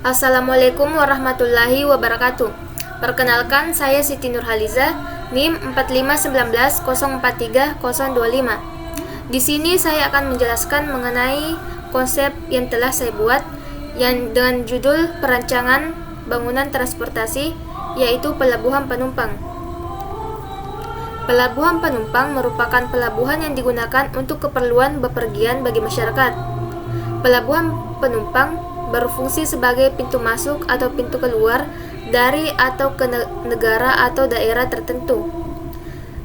Assalamualaikum warahmatullahi wabarakatuh. Perkenalkan, saya Siti Nurhaliza, NIM 4519043.025. Di sini saya akan menjelaskan mengenai konsep yang telah saya buat yang dengan judul perancangan bangunan transportasi, yaitu pelabuhan penumpang. Pelabuhan penumpang merupakan pelabuhan yang digunakan untuk keperluan bepergian bagi masyarakat. Pelabuhan penumpang berfungsi sebagai pintu masuk atau pintu keluar dari atau ke negara atau daerah tertentu.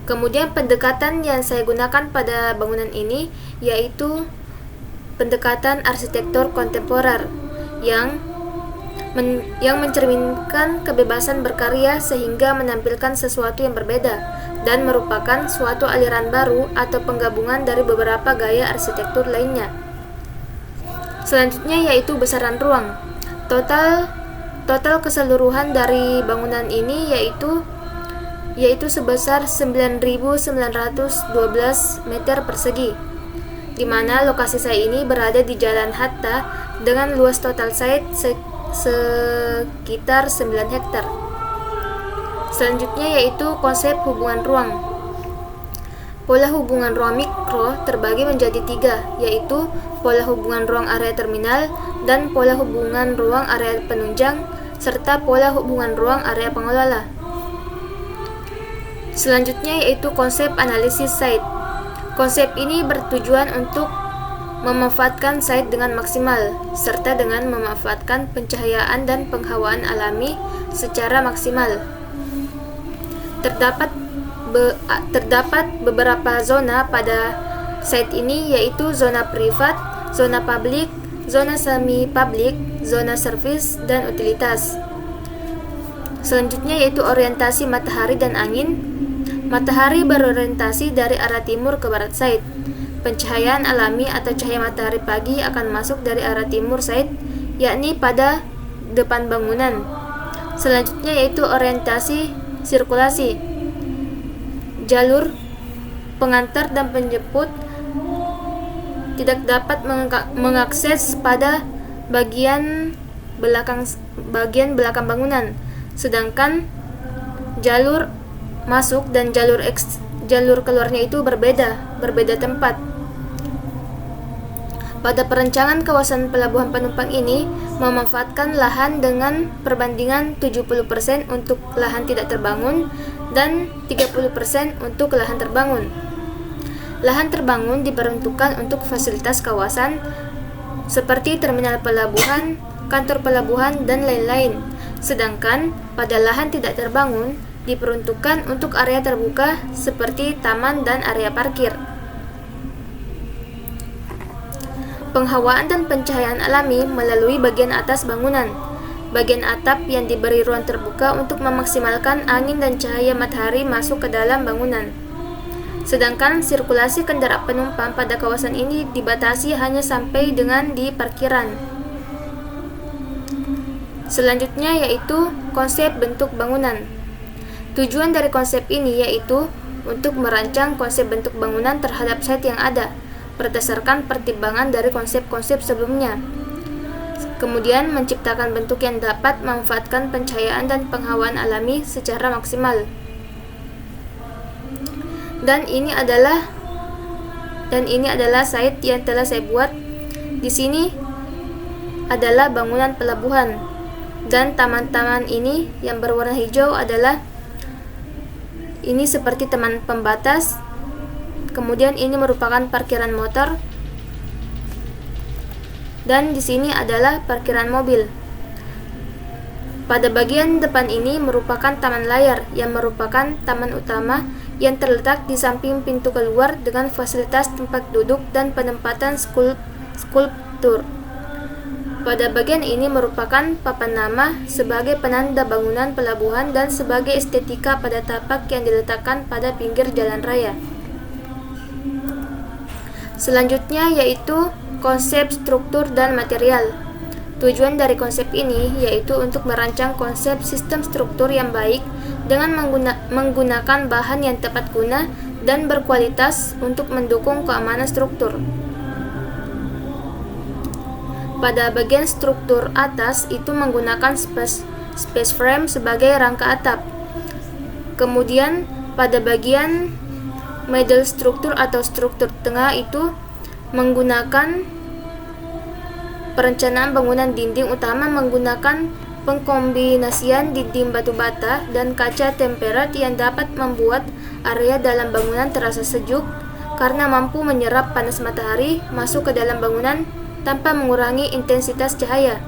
Kemudian pendekatan yang saya gunakan pada bangunan ini yaitu pendekatan arsitektur kontemporer yang mencerminkan kebebasan berkarya sehingga menampilkan sesuatu yang berbeda dan merupakan suatu aliran baru atau penggabungan dari beberapa gaya arsitektur lainnya. Selanjutnya yaitu besaran ruang. Total keseluruhan dari bangunan ini yaitu sebesar 9.912 meter persegi, di mana lokasi saya ini berada di Jalan Hatta dengan luas total site sekitar 9 hektar. Selanjutnya yaitu konsep hubungan ruang. Pola hubungan ruang mikro terbagi menjadi 3, yaitu pola hubungan ruang area terminal dan pola hubungan ruang area penunjang serta pola hubungan ruang area pengelola. Selanjutnya yaitu konsep analisis site. Konsep ini bertujuan untuk memanfaatkan site dengan maksimal serta dengan memanfaatkan pencahayaan dan penghawaan alami secara maksimal. Terdapat beberapa zona pada site ini, yaitu zona privat, zona publik, zona semi-publik, zona servis, dan utilitas. Selanjutnya yaitu orientasi matahari dan angin. Matahari berorientasi dari arah timur ke barat site. Pencahayaan alami atau cahaya matahari pagi akan masuk dari arah timur site, yakni pada depan bangunan. Selanjutnya yaitu orientasi sirkulasi. Jalur pengantar dan penjemput tidak dapat mengakses pada bagian belakang bangunan, sedangkan jalur masuk dan jalur keluarnya itu berbeda tempat. Pada perencanaan kawasan pelabuhan penumpang ini memanfaatkan lahan dengan perbandingan 70% untuk lahan tidak terbangun dan 30% untuk lahan terbangun. Lahan terbangun diperuntukkan untuk fasilitas kawasan seperti terminal pelabuhan, kantor pelabuhan, dan lain-lain. Sedangkan pada lahan tidak terbangun diperuntukkan untuk area terbuka seperti taman dan area parkir. Penghawaan dan pencahayaan alami melalui bagian atas bangunan. Bagian atap yang diberi ruang terbuka untuk memaksimalkan angin dan cahaya matahari masuk ke dalam bangunan. Sedangkan sirkulasi kendaraan penumpang pada kawasan ini dibatasi hanya sampai dengan di parkiran. Selanjutnya yaitu konsep bentuk bangunan. Tujuan dari konsep ini yaitu untuk merancang konsep bentuk bangunan terhadap site yang ada berdasarkan pertimbangan dari konsep-konsep sebelumnya. Kemudian menciptakan bentuk yang dapat memanfaatkan pencahayaan dan penghawaan alami secara maksimal. Dan ini adalah site yang telah saya buat. Di sini adalah bangunan pelabuhan, dan taman-taman ini yang berwarna hijau adalah ini seperti taman pembatas. Kemudian ini merupakan parkiran motor, dan di sini adalah parkiran mobil. Pada bagian depan ini merupakan taman layar yang merupakan taman utama yang terletak di samping pintu keluar dengan fasilitas tempat duduk dan penempatan skulptur. Pada bagian ini merupakan papan nama sebagai penanda bangunan pelabuhan dan sebagai estetika pada tapak yang diletakkan pada pinggir jalan raya. Selanjutnya yaitu konsep struktur dan material. Tujuan dari konsep ini yaitu untuk merancang konsep sistem struktur yang baik dengan menggunakan bahan yang tepat guna dan berkualitas untuk mendukung keamanan struktur. Pada bagian struktur atas itu menggunakan space frame sebagai rangka atap. Kemudian pada bagian middle struktur atau struktur tengah itu menggunakan perencanaan bangunan dinding utama menggunakan pengkombinasian dinding batu bata dan kaca tempered yang dapat membuat area dalam bangunan terasa sejuk karena mampu menyerap panas matahari masuk ke dalam bangunan tanpa mengurangi intensitas cahaya.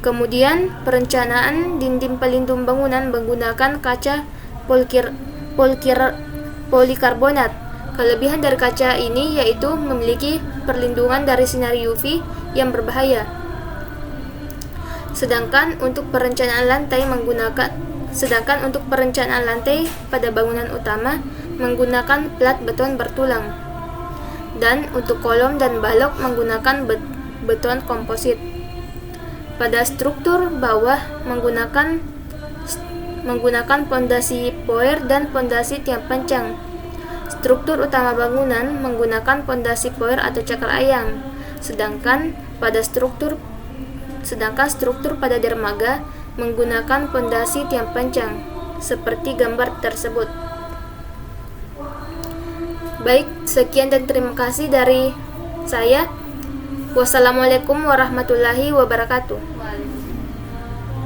Kemudian, perencanaan dinding pelindung bangunan menggunakan kaca polikarbonat. Kelebihan dari kaca ini yaitu memiliki perlindungan dari sinar UV yang berbahaya. Sedangkan untuk perencanaan lantai pada bangunan utama menggunakan plat beton bertulang. Dan untuk kolom dan balok menggunakan beton komposit. Pada struktur bawah menggunakan pondasi poer dan pondasi tiang pancang. Struktur utama bangunan menggunakan pondasi poer atau cakar ayam, sedangkan struktur pada dermaga menggunakan pondasi tiang pancang, seperti gambar tersebut. Baik, sekian dan terima kasih dari saya. Wassalamualaikum warahmatullahi wabarakatuh.